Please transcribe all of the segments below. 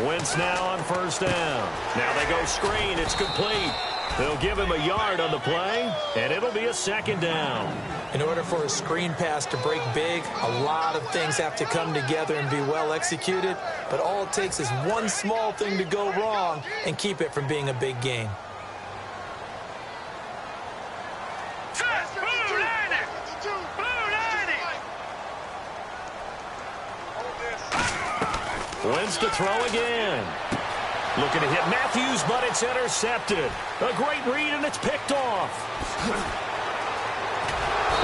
Wentz now on first down. Now they go screen. It's complete. They'll give him a yard on the play, and it'll be a second down. In order for a screen pass to break big, a lot of things have to come together and be well executed, but all it takes is one small thing to go wrong and keep it from being a big game. Wentz to throw again. Looking to hit Matthews, but it's intercepted. A great read, and it's picked off.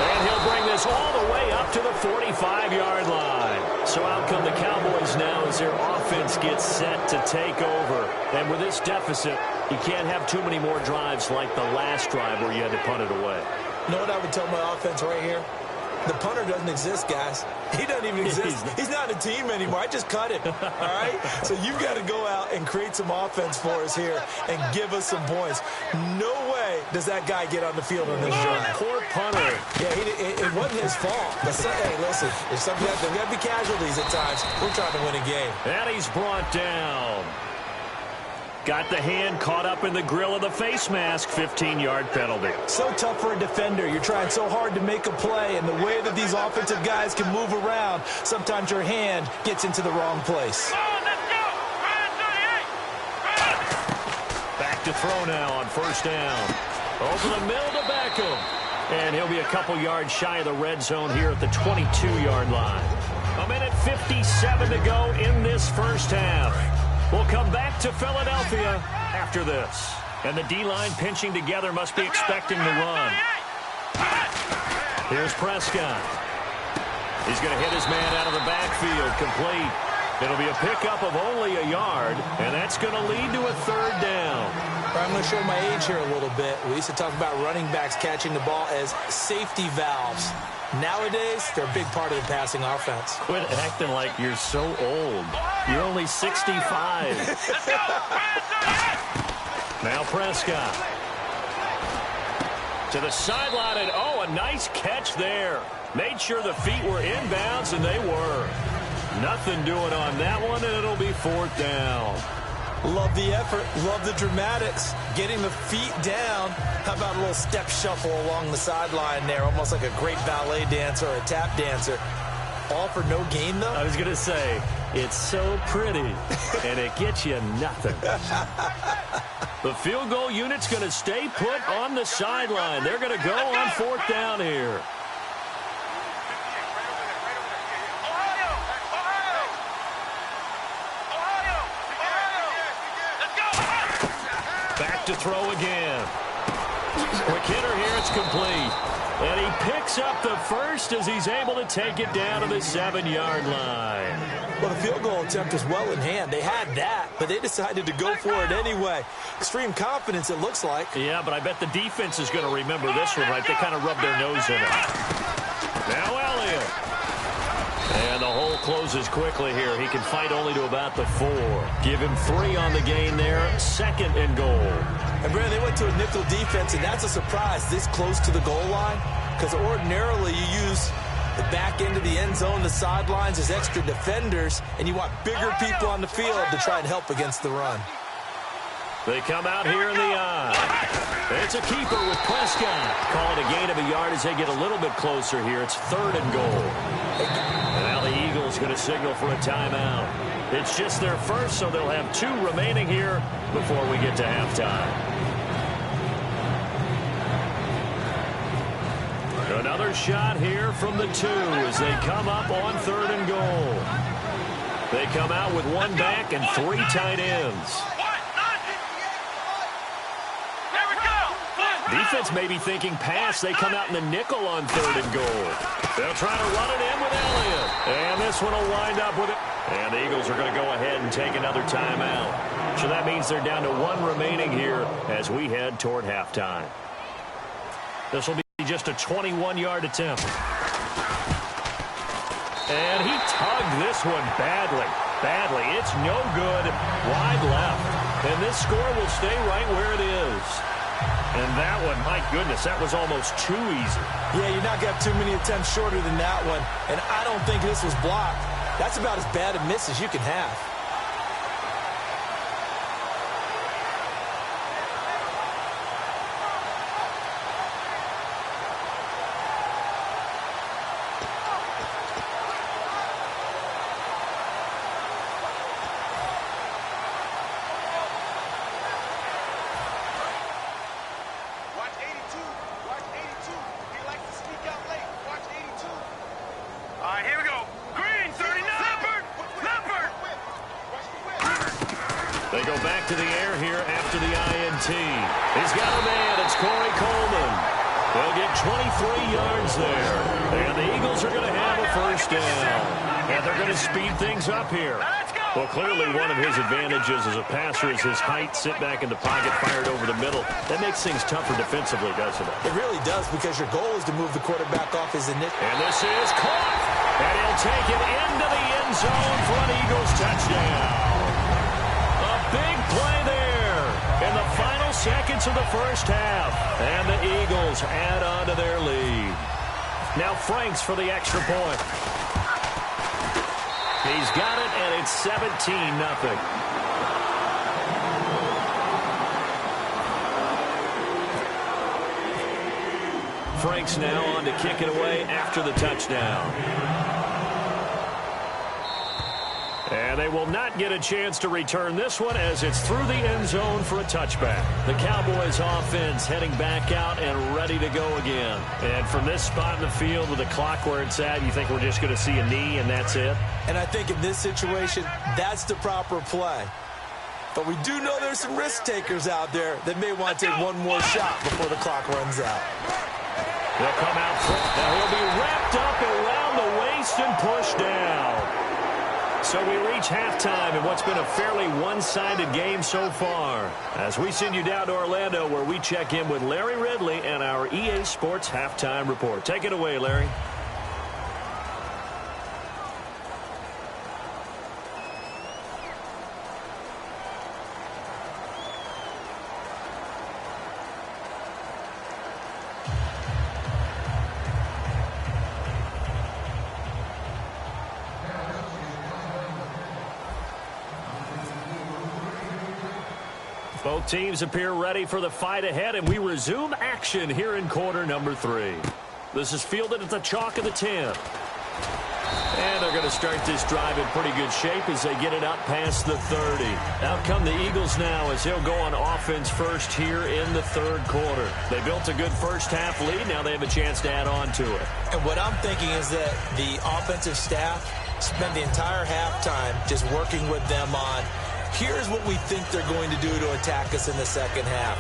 And he'll bring this all the way up to the 45-yard line. So out come the Cowboys now as their offense gets set to take over. And with this deficit, you can't have too many more drives like the last drive where you had to punt it away. You know what I would tell my offense right here? The punter doesn't exist, guys. He doesn't even exist. He's not a team anymore. I just cut him, all right? So you've got to go out and create some offense for us here and give us some points. No way does that guy get on the field on this drive. Poor punter. Yeah, it wasn't his fault. But hey, listen, there's got to be casualties at times. We're trying to win a game. And he's brought down. Got the hand caught up in the grill of the face mask. 15-yard penalty. So tough for a defender. You're trying so hard to make a play, and the way that these offensive guys can move around, sometimes your hand gets into the wrong place. Back to throw now on first down. Over the middle to Beckham. And he'll be a couple yards shy of the red zone here at the 22-yard line. A minute 57 to go in this first half. We'll come back to Philadelphia after this. And the D-line pinching together must be expecting the run. Here's Prescott. He's going to hit his man out of the backfield, complete. It'll be a pickup of only a yard, and that's going to lead to a third down. I'm going to show my age here a little bit. We used to talk about running backs catching the ball as safety valves. Nowadays, they're a big part of the passing offense. Quit acting like you're so old. You're only 65. Now Prescott. To the sideline, and oh, a nice catch there. Made sure the feet were inbounds, and they were. Nothing doing on that one, and it'll be fourth down. Love the effort. Love the dramatics. Getting the feet down. How about a little step shuffle along the sideline there? Almost like a great ballet dancer or a tap dancer. All for no gain, though? I was going to say, it's so pretty, and it gets you nothing. The field goal unit's going to stay put on the sideline. They're going to go on fourth down here. Back to throw again. Quick hitter here, it's complete. And he picks up the first as he's able to take it down to the 7-yard line. Well, the field goal attempt was well in hand. They had that, but they decided to go for it anyway. Extreme confidence, it looks like. Yeah, but I bet the defense is going to remember this one, right? They kind of rubbed their nose in it. Now Elliott. And the hole closes quickly here. He can fight only to about the 4. Give him 3 on the gain there. Second and goal. And, Brandon, they went to a nickel defense, and that's a surprise this close to the goal line, because ordinarily you use the back end of the end zone, the sidelines as extra defenders, and you want bigger people on the field to try and help against the run. They come out here in the eye. It's a keeper with Prescott. Call it a gain of a yard as they get a little bit closer here. It's third and goal. And now the Eagles going to signal for a timeout. It's just their first, so they'll have 2 remaining here before we get to halftime. Another shot here from the 2 as they come up on third and goal. They come out with 1 back and 3 tight ends. Defense may be thinking pass. They come out in the nickel on third and goal. They'll try to run it in with Elliott. And this one will wind up with it. And the Eagles are going to go ahead and take another timeout. So that means they're down to 1 remaining here as we head toward halftime. This will be just a 21-yard attempt. And he tugged this one badly. It's no good. Wide left. And this score will stay right where it is. And that one, my goodness, that was almost too easy. Yeah, you're not going to have too many attempts shorter than that one. And I don't think this was blocked. That's about as bad a miss as you can have. They go back to the air here after the INT. He's got a man. It's Corey Coleman. They'll get 23 yards there. And the Eagles are going to have a first down. And they're going to speed things up here. Well, clearly one of his advantages as a passer is his height. Sit back in the pocket, fired over the middle. That makes things tougher defensively, doesn't it? It really does, because your goal is to move the quarterback off his initial. And this is caught. And he'll take it into the end zone for an Eagles touchdown. A big play there in the final seconds of the first half. And the Eagles add on to their lead. Now Franks for the extra point. He's got it, and it's 17-0. Franks now on to kick it away after the touchdown. And they will not get a chance to return this one, as it's through the end zone for a touchback. The Cowboys offense heading back out and ready to go again. And from this spot in the field with the clock where it's at, you think we're just going to see a knee and that's it? And I think in this situation, that's the proper play. But we do know there's some risk takers out there that may want to take one more shot before the clock runs out. They'll come out front. Now he'll be wrapped up around the waist and pushed down. So we reach halftime in what's been a fairly one-sided game so far, as we send you down to Orlando, where we check in with Larry Ridley and our EA Sports Halftime Report. Take it away, Larry. Both teams appear ready for the fight ahead, and we resume action here in quarter number 3. This is fielded at the chalk of the 10. And they're going to start this drive in pretty good shape as they get it out past the 30. Out come the Eagles now as they'll go on offense first here in the third quarter. They built a good first half lead. Now they have a chance to add on to it. And what I'm thinking is that the offensive staff spent the entire halftime just working with them on, here's what we think they're going to do to attack us in the second half.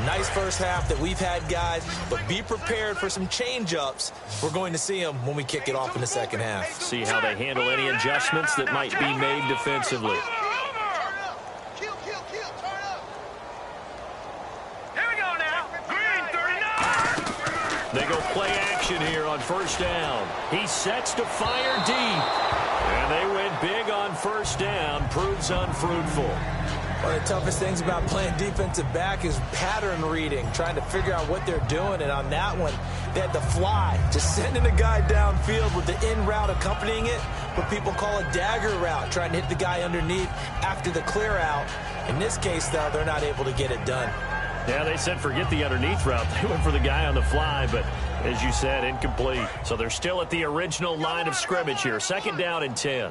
Nice first half that we've had, guys, but be prepared for some change-ups. We're going to see them when we kick it off in the second half. See how they handle any adjustments that might be made defensively. Here we go now. Green 39. They go play action here on first down. He sets to fire deep. And they went big on first down. Proves unfruitful. One of the toughest things about playing defensive back is pattern reading, trying to figure out what they're doing. And on that one, they had to fly, just sending a guy downfield with the in route accompanying it, what people call a dagger route, trying to hit the guy underneath after the clear out. In this case, though, they're not able to get it done. Yeah, they said forget the underneath route. They went for the guy on the fly, but as you said, incomplete. So they're still at the original line of scrimmage here. Second down and 10.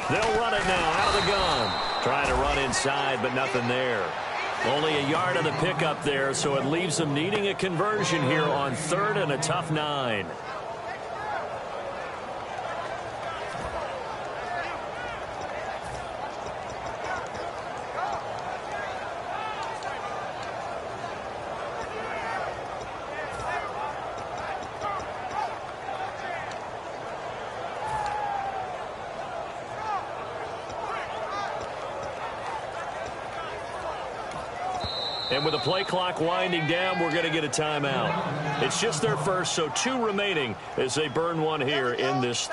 They'll run it now out of the gun. Trying to run inside, but nothing there. Only a yard of the pickup there, so it leaves them needing a conversion here on third and a tough 9. And with the play clock winding down, we're going to get a timeout. It's just their first, so 2 remaining as they burn one here in this.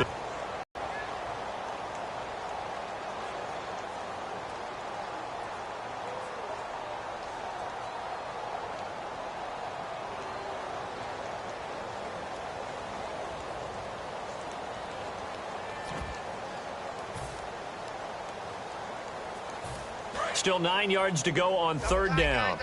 Still 9 yards to go on third down.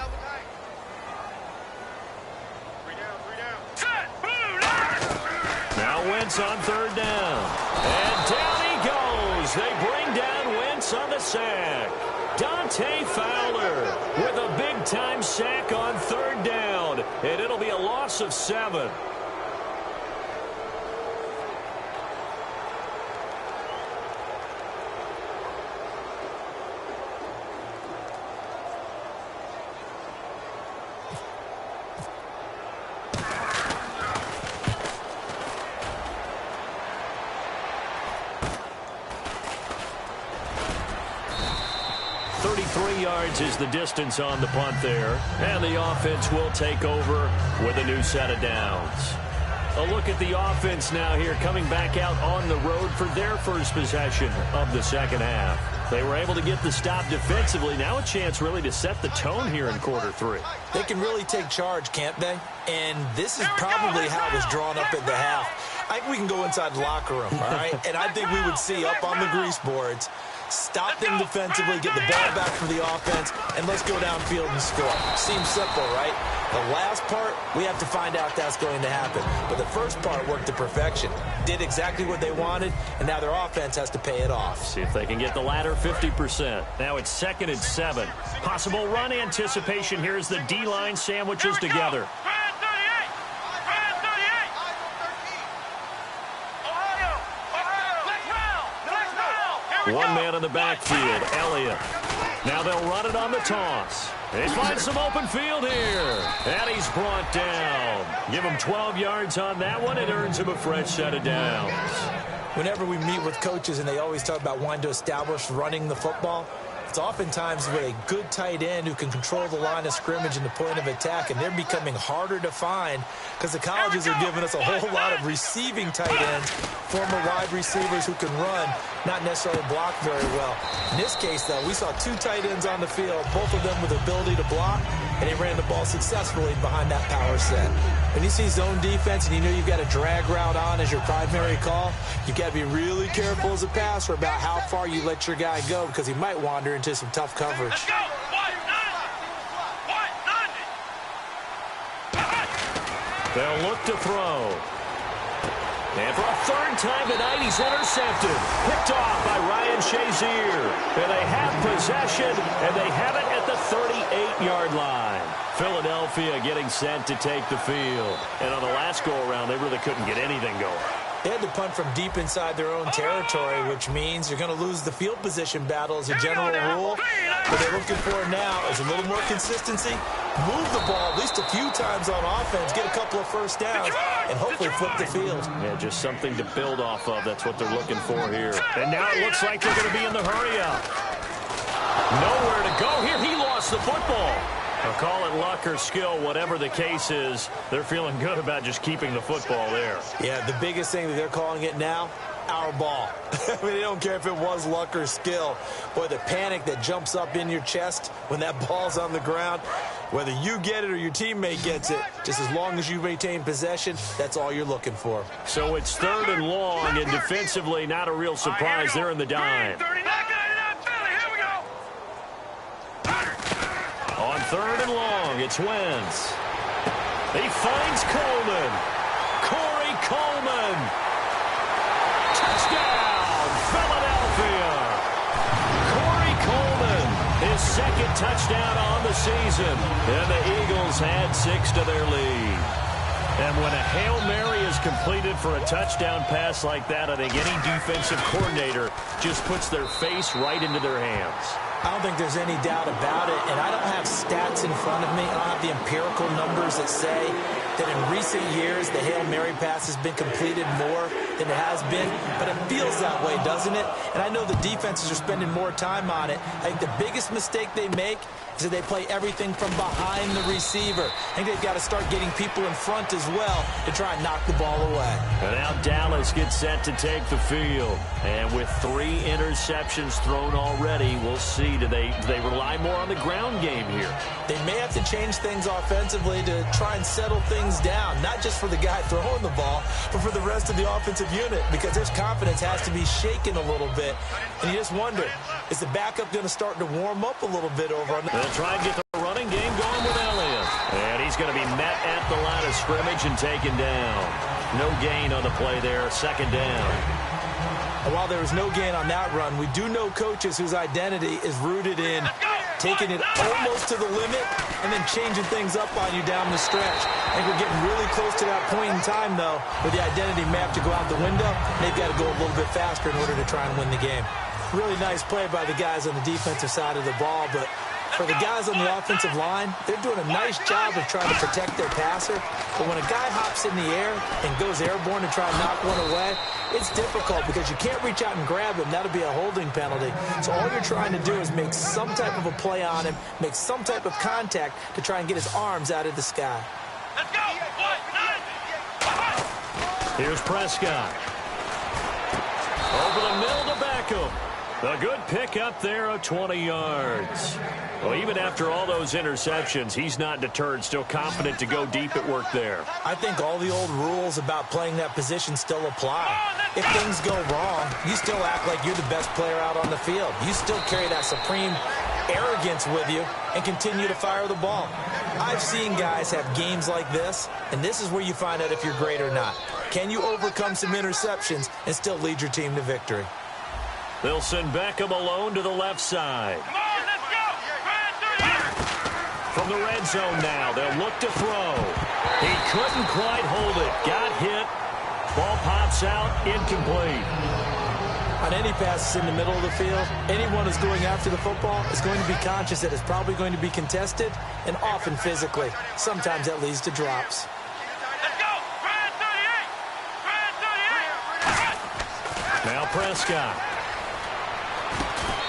Now Wentz on third down. And down he goes. They bring down Wentz on the sack. Dante Fowler with a big-time sack on third down. And it'll be a loss of 7. 3 yards is the distance on the punt there. And the offense will take over with a new set of downs. A look at the offense now here, coming back out on the road for their first possession of the second half. They were able to get the stop defensively. Now a chance really to set the tone here in quarter 3. They can really take charge, can't they? And this is probably how it was drawn up at the half. I think we can go inside the locker room, all right? And I think we would see up on the grease boards, stop them defensively, get the ball back from the offense, and let's go downfield and score. Seems simple, right? The last part, we have to find out if that's going to happen. But the first part worked to perfection. Did exactly what they wanted, and now their offense has to pay it off. See if they can get the latter 50%. Now it's 2nd and 7. Possible run anticipation here as the D-line sandwiches together. One man in the backfield, Elliott. Now they'll run it on the toss. They find some open field here. And he's brought down. Give him 12 yards on that one. It earns him a fresh set of downs. Whenever we meet with coaches and they always talk about wanting to establish running the football, it's oftentimes with a good tight end who can control the line of scrimmage and the point of attack, and they're becoming harder to find because the colleges are giving us a whole lot of receiving tight ends, former wide receivers who can run, not necessarily block very well. In this case, though, we saw 2 tight ends on the field, both of them with the ability to block, and they ran the ball successfully behind that power set. When you see zone defense and you know you've got a drag route on as your primary call, you've got to be really careful as a passer about how far you let your guy go because he might wander into some tough coverage. Let's go. They'll look to throw. And for a 3rd time tonight, he's intercepted. Picked off by Ryan Shazier. And they have possession, and they have it at the 38-yard line. Philadelphia getting set to take the field. And on the last go-around, they really couldn't get anything going. They had to punt from deep inside their own territory, which means you're going to lose the field position battle as a general rule. What they're looking for now is a little more consistency, move the ball at least a few times on offense, get a couple of first downs, and hopefully flip the field. Yeah, just something to build off of. That's what they're looking for here. And now it looks like they're going to be in the hurry-up. Nowhere to go here. He lost the football. I'll call it luck or skill, whatever the case is. They're feeling good about just keeping the football there. Yeah, the biggest thing that they're calling it now, our ball. I mean, they don't care if it was luck or skill. Boy, the panic that jumps up in your chest when that ball's on the ground, whether you get it or your teammate gets it, just as long as you maintain possession, that's all you're looking for. So it's 3rd and long, and defensively, not a real surprise. They're in the dime. On 3rd and long, it's Wentz. He finds Coleman. Corey Coleman. Touchdown, Philadelphia. Corey Coleman, his 2nd touchdown on the season. And the Eagles had 6 to their lead. And when a Hail Mary is completed for a touchdown pass like that, I think any defensive coordinator just puts their face right into their hands. I don't think there's any doubt about it, and I don't have stats in front of me. I don't have the empirical numbers that say that in recent years the Hail Mary pass has been completed more than it has been, but it feels that way, doesn't it? And I know the defenses are spending more time on it. I think the biggest mistake they make is that they play everything from behind the receiver. I think they've got to start getting people in front as well to try and knock the ball away. And now Dallas gets set to take the field. And with 3 interceptions thrown already, we'll see. Do they rely more on the ground game here? They may have to change things offensively to try and settle things down, not just for the guy throwing the ball, but for the rest of the offensive unit, because their confidence has to be shaken a little bit. And you just wonder, is the backup going to start to warm up a little bit over on the... They'll try and get the running game going with Elliott. And he's going to be met at the line of scrimmage and taken down. No gain on the play there, 2nd down. And while there was no gain on that run, we do know coaches whose identity is rooted in taking it almost to the limit and then changing things up on you down the stretch. I think we're getting really close to that point in time, though, where the identity may have to go out the window. They've got to go a little bit faster in order to try and win the game. Really nice play by the guys on the defensive side of the ball, but For the guys on the offensive line, they're doing a nice job of trying to protect their passer. But when a guy hops in the air and goes airborne to try and knock one away, it's difficult because you can't reach out and grab him. That'll be a holding penalty. So all you're trying to do is make some type of a play on him, make some type of contact to try and get his arms out of the sky. Let's go! Here's Prescott. Over the middle to Beckham. A good pickup there of 20 yards. Well, even after all those interceptions, he's not deterred, still confident to go deep at work there. I think all the old rules about playing that position still apply. If things go wrong, you still act like you're the best player out on the field. You still carry that supreme arrogance with you and continue to fire the ball. I've seen guys have games like this, and this is where you find out if you're great or not. Can you overcome some interceptions and still lead your team to victory? They'll send Beckham alone to the left side. Come on, let's go! From the red zone now, they'll look to throw. He couldn't quite hold it. Got hit. Ball pops out, incomplete. On any passes in the middle of the field, anyone who's going after the football is going to be conscious that it's probably going to be contested and often physically. Sometimes that leads to drops. Let's go! Grand 38! Now Prescott.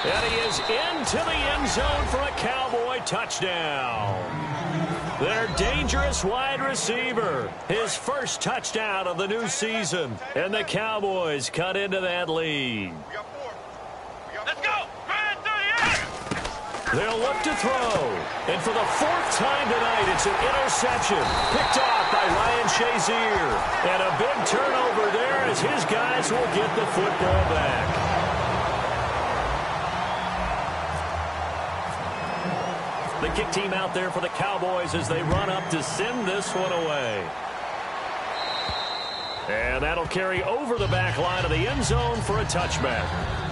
And he is into the end zone for a Cowboy touchdown. Their dangerous wide receiver. His first touchdown of the new season. And the Cowboys cut into that lead. Let's go! Grand 38! They'll look to throw. And for the fourth time tonight, it's an interception. Picked off by Ryan Shazier. And a big turnover there as his guys will get the football back. The kick team out there for the Cowboys as they run up to send this one away. And that'll carry over the back line of the end zone for a touchback.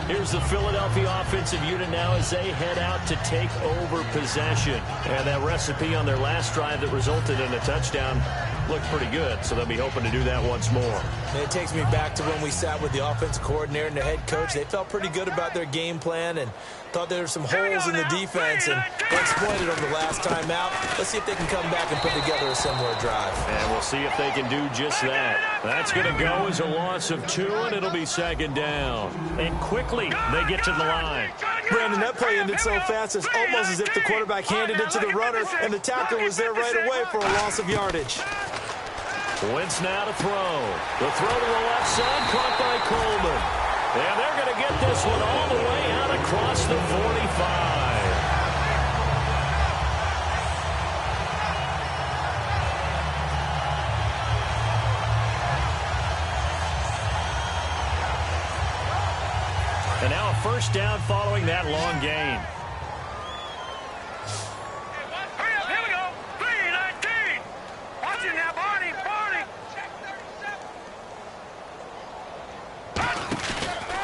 Here's the Philadelphia offensive unit now as they head out to take over possession. And that recipe on their last drive that resulted in a touchdown looked pretty good, so they'll be hoping to do that once more. And it takes me back to when we sat with the offensive coordinator and the head coach. They felt pretty good about their game plan and thought there were some holes in the defense, and they exploited them the last time out. Let's see if they can come back and put together a similar drive. And we'll see if they can do just that. That's going to go as a loss of 2, and it'll be second down. And quickly, they get to the line. Brandon, that play ended so fast, it's almost as if the quarterback handed it to the runner, and the tackler was there right away for a loss of yardage. Wentz now to throw. The throw to the left side, caught by Coleman. And they're going to get this one all the way out across the 45. And now a first down following that long gain. Hurry up, here we go! 3-19! Watch it now, Barney!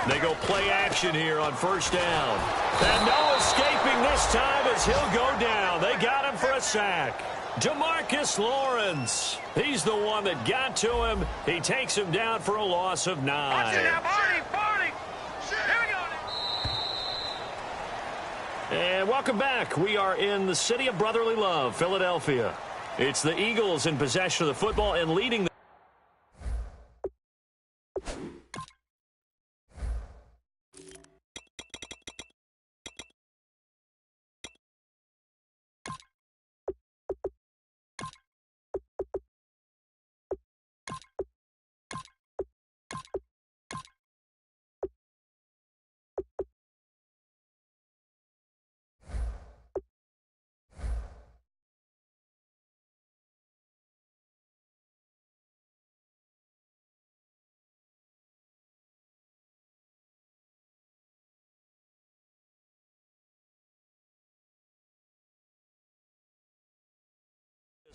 They go play action here on first down. And no escaping this time as he'll go down. They got him for a sack. DeMarcus Lawrence. He's the one that got to him. He takes him down for a loss of 9. Watch it now, Barney! Here we go! And welcome back. We are in the city of brotherly love, Philadelphia. It's the Eagles in possession of the football and leading the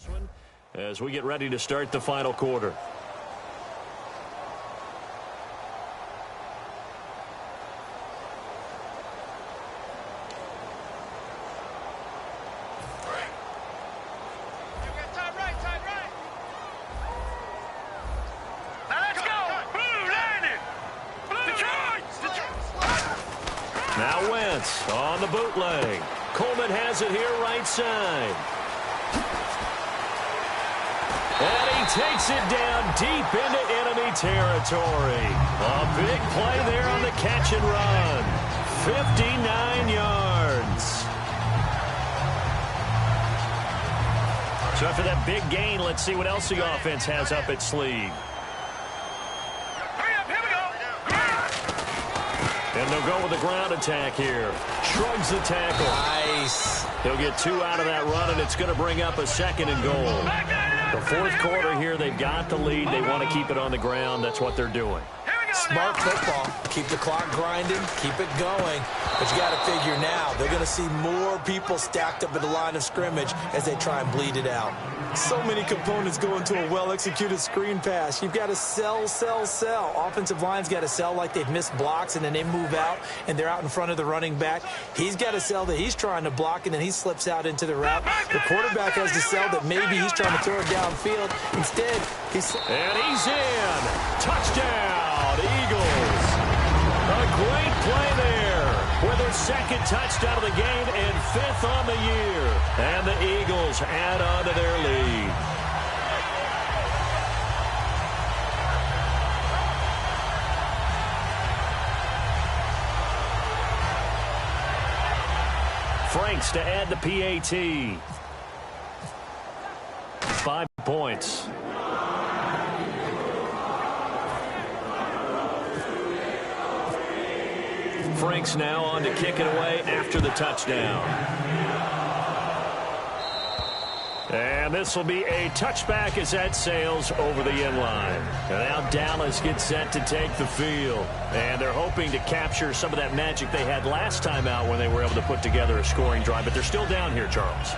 one as we get ready to start the final quarter. Now let's go! Blue landed! Detroit! Now Wentz on the bootleg. Coleman has it here right side. And he takes it down deep into enemy territory. A big play there on the catch and run. 59 yards. So after that big gain, let's see what else the offense has up its sleeve. And they'll go with the ground attack here. Shrugs the tackle. Nice. He'll get 2 out of that run, and it's going to bring up a 2nd and goal. The fourth quarter here, they've got the lead. They want to keep it on the ground. That's what they're doing. Smart football. Keep the clock grinding. Keep it going. But you got to figure now, they're going to see more people stacked up at the line of scrimmage as they try and bleed it out. So many components go into a well-executed screen pass. You've got to sell. Offensive line's got to sell like they've missed blocks, and then they move out, and they're out in front of the running back. He's got to sell that he's trying to block, and then he slips out into the route. The quarterback has to sell that maybe he's trying to throw it downfield. Instead, and he's in. Touchdown, Eagles. A great play there with their 2nd touchdown of the game and 5th on the year. And the Eagles add on to their lead. Franks to add the PAT. 5 points. Franks now on to kick it away after the touchdown. And this will be a touchback as that sails over the end line. And now Dallas gets set to take the field. And they're hoping to capture some of that magic they had last time out when they were able to put together a scoring drive. But they're still down here, Charles.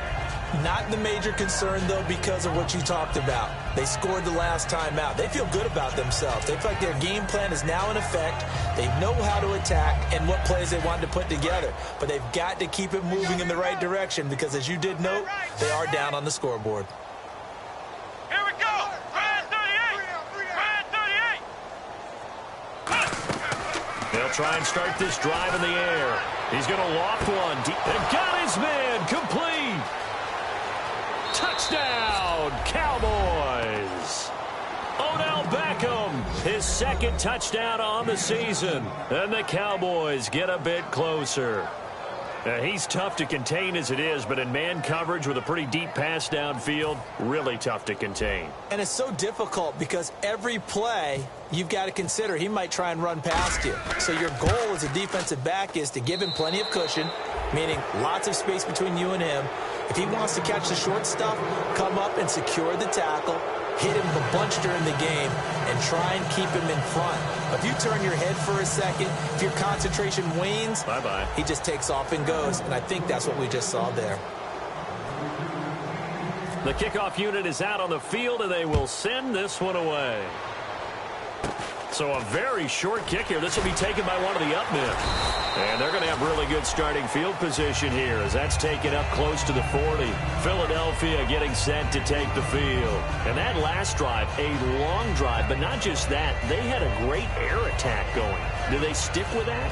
Not the major concern, though, because of what you talked about. They scored the last time out. They feel good about themselves. They feel like their game plan is now in effect. They know how to attack and what plays they want to put together. But they've got to keep it moving in the right direction because, as you did note, they are down on the scoreboard. Here we go. Ryan 38. They'll try and start this drive in the air. He's going to loft one. And got his man complete. Touchdown, Cowboys. Odell Beckham, his 2nd touchdown on the season. And the Cowboys get a bit closer. He's tough to contain as it is, but in man coverage with a pretty deep pass downfield, really tough to contain. And it's so difficult because every play you've got to consider he might try and run past you. So your goal as a defensive back is to give him plenty of cushion, meaning lots of space between you and him. If he wants to catch the short stuff, come up and secure the tackle, hit him a bunch during the game, and try and keep him in front. If you turn your head for a second, if your concentration wanes, bye-bye. He just takes off and goes, and I think that's what we just saw there. The kickoff unit is out on the field, and they will send this one away. So a very short kick here. This will be taken by one of the up men. And they're going to have really good starting field position here as that's taken up close to the 40. Philadelphia getting set to take the field. And that last drive, a long drive, but not just that. They had a great air attack going. Do they stick with that?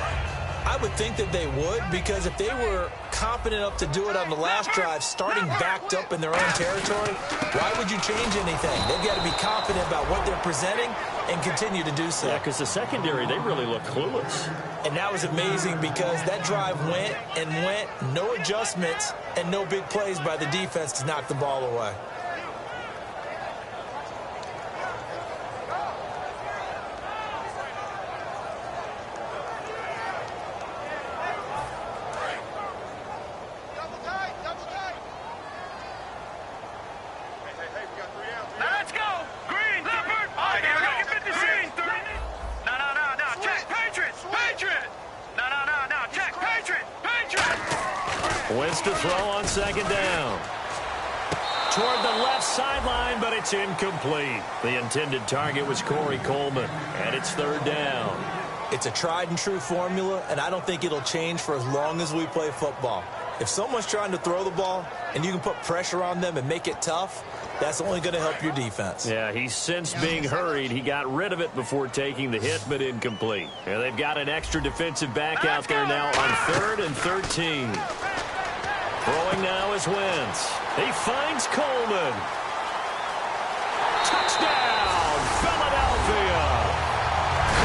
I would think that they would, because if they were confident enough to do it on the last drive, starting backed up in their own territory, why would you change anything? They've got to be confident about what they're presenting and continue to do so. Yeah, because the secondary, they really look clueless. And that was amazing because that drive went and went, no adjustments and no big plays by the defense to knock the ball away. Wins to throw on 2nd down. Toward the left sideline, but it's incomplete. The intended target was Corey Coleman, and it's 3rd down. It's a tried and true formula, and I don't think it'll change for as long as we play football. If someone's trying to throw the ball and you can put pressure on them and make it tough, that's only going to help your defense. Yeah, he's since being hurried. He got rid of it before taking the hit, but incomplete. And they've got an extra defensive back out there now on 3rd and 13. Throwing now is Wentz. He finds Coleman. Touchdown, Philadelphia.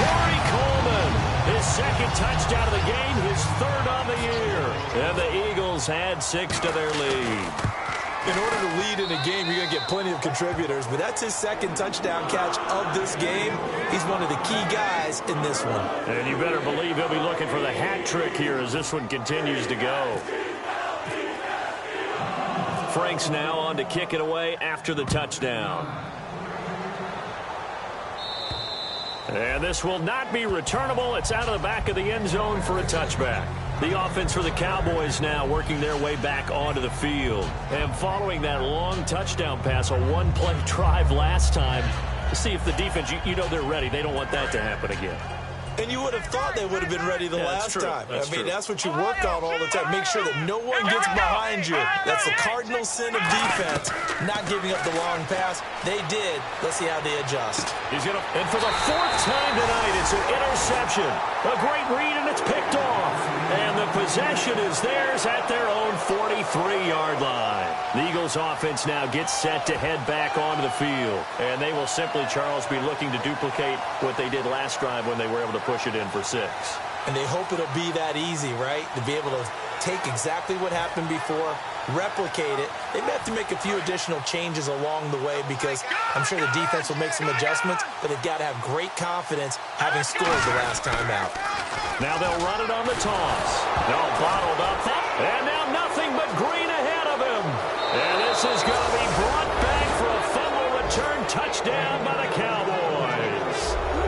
Corey Coleman, his second touchdown of the game, his third on the year. And the Eagles add 6 to their lead. In order to lead in a game, you're going to get plenty of contributors, but that's his second touchdown catch of this game. He's one of the key guys in this one. And you better believe he'll be looking for the hat trick here as this one continues to go. Frank's now on to kick it away after the touchdown. And this will not be returnable. It's out of the back of the end zone for a touchback. The offense for the Cowboys now working their way back onto the field. And following that long touchdown pass, a one-play drive last time, to see if the defense, you know they're ready. They don't want that to happen again. And you would have thought they would have been ready the last time. That's true. That's what you work on all the time. Make sure that no one gets behind you. That's the cardinal sin of defense, not giving up the long pass. They did. Let's see how they adjust. And for the fourth time tonight, it's an interception. A great read, and it's picked off. And the possession is theirs at their own 43-yard line. The Eagles offense now gets set to head back onto the field. And they will simply, Charles, be looking to duplicate what they did last drive when they were able to push it in for 6. And they hope it'll be that easy, right? To be able to take exactly what happened before, replicate it. They may have to make a few additional changes along the way because I'm sure the defense will make some adjustments, but they've got to have great confidence having scored the last time out. Now they'll run it on the toss. No, bottled up. And now nothing but green ahead of him. And this is going to be brought back for a fumble return touchdown by the Cowboys.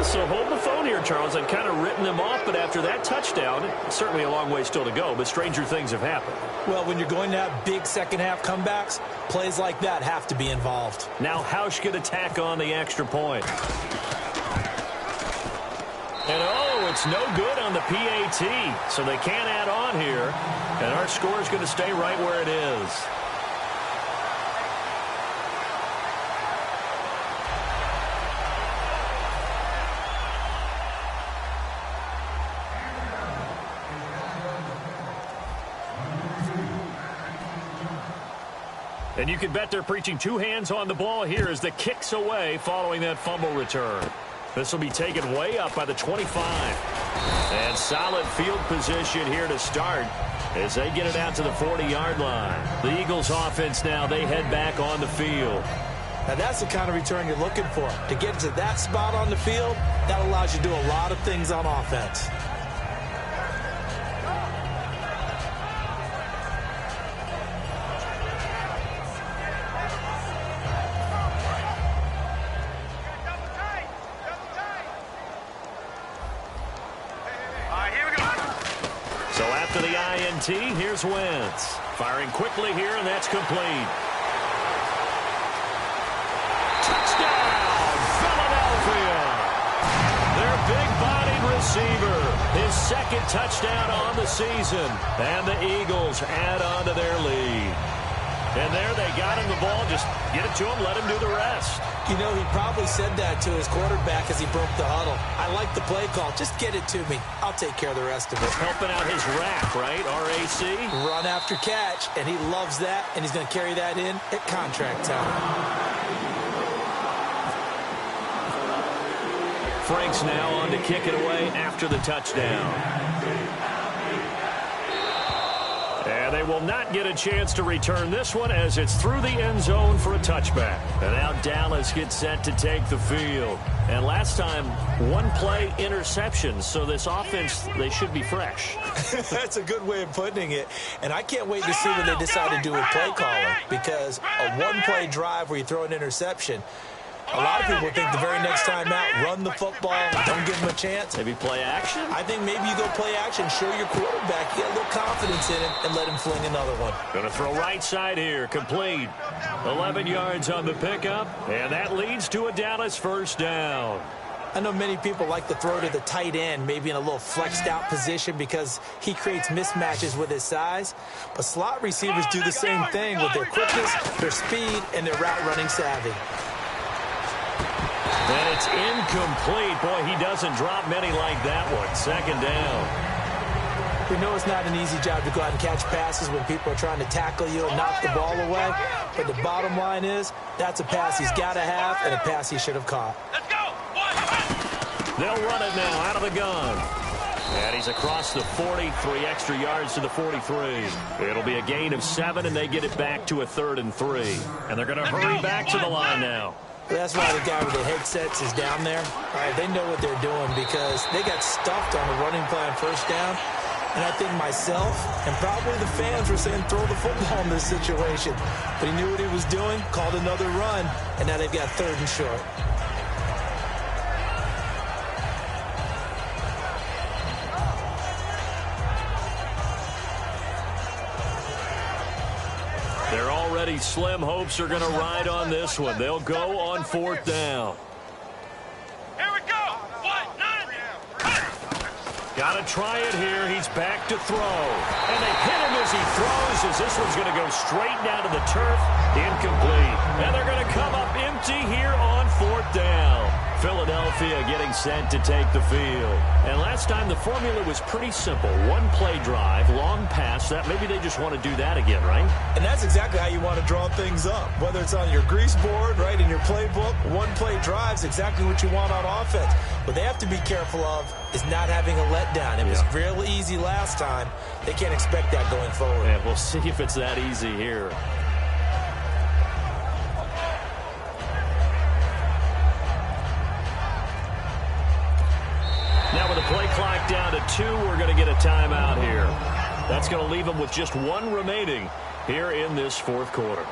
So hold the phone here, Charles. I've kind of written them off, but after that touchdown, it's certainly a long way still to go, but stranger things have happened. Well, when you're going to have big second-half comebacks, plays like that have to be involved. Now Hausch could attack on the extra point. And, it's no good on the PAT, so they can't add on here. And our score is going to stay right where it is. And you can bet they're preaching 2 hands on the ball here as the kick's away following that fumble return. This will be taken way up by the 25. And solid field position here to start as they get it out to the 40-yard line. The Eagles offense now, they head back on the field. Now that's the kind of return you're looking for. To get to that spot on the field, that allows you to do a lot of things on offense. Here's Wentz. Firing quickly here, and that's complete. Touchdown, Philadelphia! Their big-bodied receiver. His second touchdown on the season. And the Eagles add on to their lead. And there they got him the ball. Just get it to him, let him do the rest. You know, he probably said that to his quarterback as he broke the huddle. I like the play call. Just get it to me. I'll take care of the rest of it. Helping out his rack, right? RAC. Run after catch, and he loves that, and he's going to carry that in at contract time. Frank's now on to kick it away after the touchdown. And they will not get a chance to return this one as it's through the end zone for a touchback. And now Dallas gets set to take the field. And last time, one play interception. So this offense, they should be fresh. That's a good way of putting it. And I can't wait to see what they decide to do with play calling. Because a one-play drive where you throw an interception, a lot of people think the very next time out, run the football, don't give them a chance. Maybe play action? I think maybe you go play action, show your quarterback, you get a little confidence in him, and let him fling another one. Going to throw right side here, complete. 11 yards on the pickup, and that leads to a Dallas first down. I know many people like to throw to the tight end, maybe in a little flexed out position because he creates mismatches with his size. But slot receivers do the same thing with their quickness, their speed, and their route running savvy. And it's incomplete. Boy, he doesn't drop many like that one. Second down. We know it's not an easy job to go out and catch passes when people are trying to tackle you and knock the ball away. But the bottom line is, that's a pass he's got to have and a pass he should have caught. Let's go. They'll run it now out of the gun. And he's across the 40, 3 extra yards to the 43. It'll be a gain of 7, and they get it back to a 3rd and 3. And they're going to hurry back to the line now. That's why the guy with the headsets is down there. All right, they know what they're doing because they got stuffed on the running play on first down. And I think myself and probably the fans were saying throw the football in this situation. But he knew what he was doing, called another run, and now they've got 3rd and short. They're already slim hopes are going to ride on this one. They'll go on 4th down. Here we go. 1, 9. Got to try it here. He's back to throw. And they hit him as he throws, as this one's going to go straight down to the turf. Incomplete. And they're going to come up empty here on 4th down. Philadelphia getting set to take the field. And last time the formula was pretty simple. 1-play drive, long pass. That maybe they just want to do that again, right? And that's exactly how you want to draw things up. Whether it's on your grease board, right, in your playbook, 1-play drive's exactly what you want on offense. What they have to be careful of is not having a letdown. It was real easy last time. They can't expect that going forward. Yeah, we'll see if it's that easy here. Now with the play clock down to 2, we're going to get a timeout here. That's going to leave them with just 1 remaining here in this 4th quarter.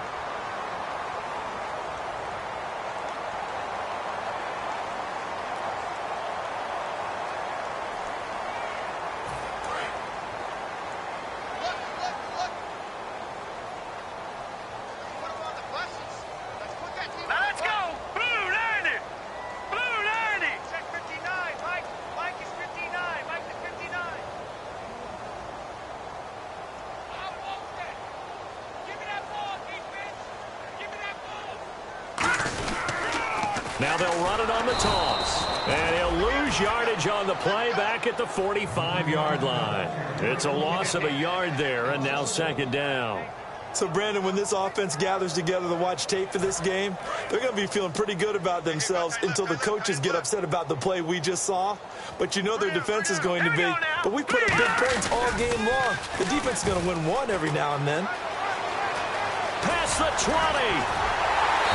Let's go. Blue 90. Blue 90. Check 59. Mike is 59. Mike is 59. Give me that ball, defense. Give me that ball. Now they'll run it on the toss. And he'll lose yardage on the play back at the 45-yard line. It's a loss of a yard there, and now 2nd down. So, Brandon, when this offense gathers together to watch tape for this game, they're going to be feeling pretty good about themselves until the coaches get upset about the play we just saw. But you know their defense is going to be, but we put up big points all game long. The defense is going to win one every now and then. Past the 20.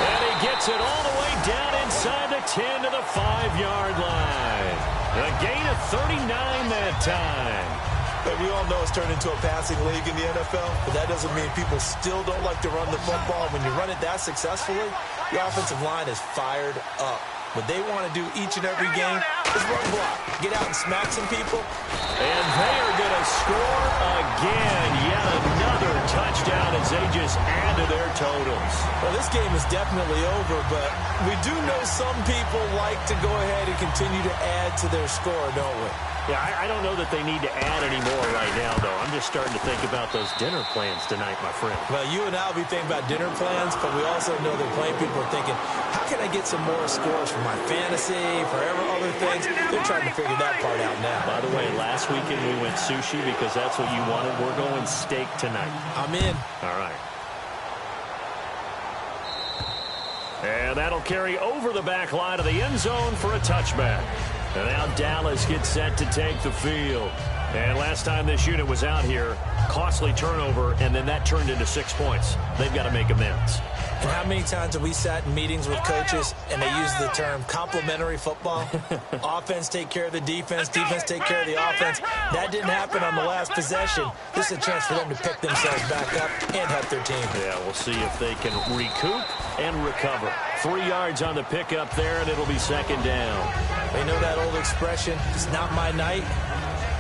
And he gets it all the way down inside the 10 to the 5-yard line. A gain of 39 that time. But we all know it's turned into a passing league in the NFL, but that doesn't mean people still don't like to run the football. When you run it that successfully, the offensive line is fired up. What they want to do each and every game is run block. Get out and smack some people. And they are going to score again. Yet another touchdown as they just add to their totals. Well, this game is definitely over, but we do know some people like to go ahead and continue to add to their score, don't we? Yeah, I don't know that they need to add any more right now, though. I'm just starting to think about those dinner plans tonight, my friend. Well, you and I will be thinking about dinner plans, but we also know that playing people are thinking, how can I get some more scores for my fantasy, for other things? They're trying to figure that part out now. By the way, last weekend we went sushi because that's what you wanted. We're going steak tonight. I'm in. All right. And that'll carry over the back line of the end zone for a touchback. And now Dallas gets set to take the field. And last time this unit was out here, costly turnover, and then that turned into 6 points. They've got to make amends. And how many times have we sat in meetings with coaches and they use the term complementary football? Offense take care of the defense, defense take care of the offense. That didn't happen on the last possession. This is a chance for them to pick themselves back up and help their team. Yeah, we'll see if they can recoup and recover. 3 yards on the pickup there, and it'll be 2nd down. They know that old expression, it's not my night.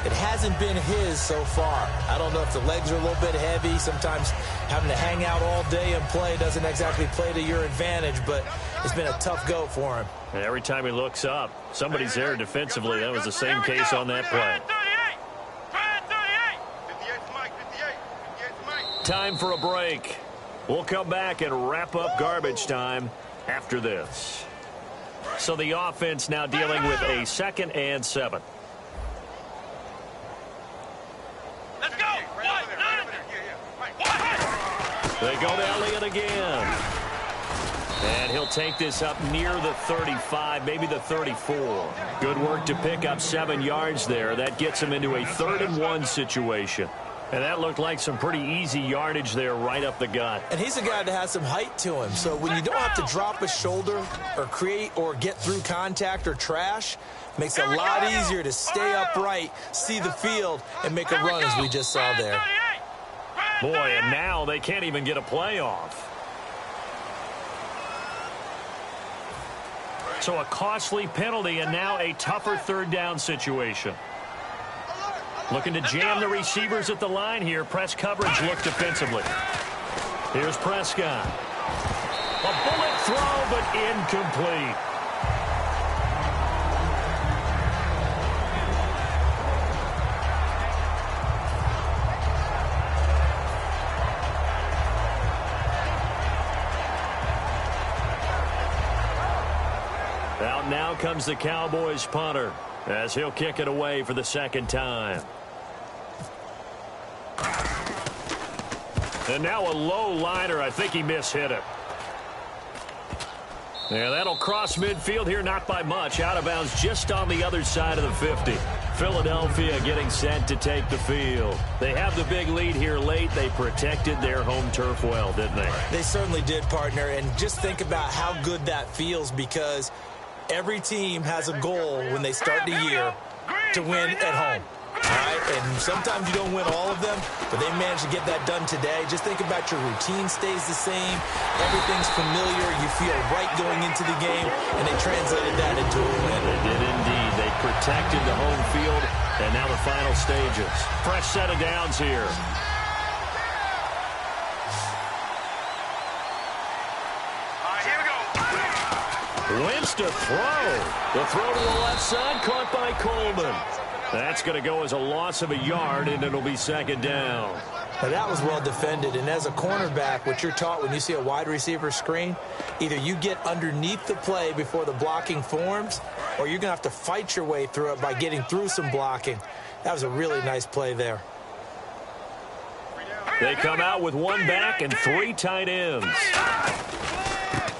It hasn't been his so far. I don't know if the legs are a little bit heavy. Sometimes having to hang out all day and play doesn't exactly play to your advantage, but it's been a tough go for him. And every time he looks up, somebody's there defensively. That was the same case on that play. Time for a break. We'll come back and wrap up garbage time after this. So the offense now dealing with a 2nd and 7. They go to Elliott again. And he'll take this up near the 35, maybe the 34. Good work to pick up 7 yards there. That gets him into a 3rd-and-1 situation. And that looked like some pretty easy yardage there right up the gut. And he's a guy that has some height to him. So when you don't have to drop a shoulder or create or get through contact or trash, makes it a lot easier to stay upright, see the field, and make a run as we just saw there. Boy, and now they can't even get a play off. So a costly penalty and now a tougher 3rd down situation. Looking to jam the receivers at the line here. Press coverage look defensively. Here's Prescott. A bullet throw, but incomplete. Out now comes the Cowboys punter as he'll kick it away for the 2nd time. And now a low liner. I think he mishit it. Yeah, that'll cross midfield here, not by much. Out of bounds just on the other side of the 50. Philadelphia getting set to take the field. They have the big lead here late. They protected their home turf well, didn't they? They certainly did, partner. And just think about how good that feels, because every team has a goal when they start the year to win at home. All right, and sometimes you don't win all of them, but they managed to get that done today. Just think about your routine stays the same. Everything's familiar. You feel right going into the game, and they translated that into a win. They did indeed. They protected the home field, and now the final stages. Fresh set of downs here. Here we go. Wentz to throw. The throw to the left side, caught by Coleman. That's going to go as a loss of a yard, and it'll be 2nd down. Now, that was well defended, and as a cornerback, what you're taught when you see a wide receiver screen, either you get underneath the play before the blocking forms, or you're going to have to fight your way through it by getting through some blocking. That was a really nice play there. They come out with 1 back and 3 tight ends.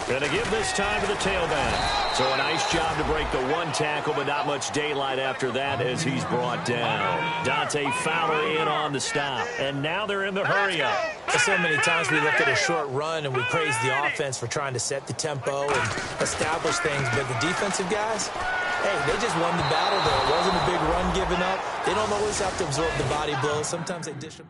Going to give this time to the tailback. So a nice job to break the 1 tackle, but not much daylight after that as he's brought down. Dante Fowler in on the stop. And now they're in the hurry-up. So many times we look at a short run and we praise the offense for trying to set the tempo and establish things, but the defensive guys, hey, they just won the battle there. It wasn't a big run given up. They don't always have to absorb the body blows. Sometimes they dish them.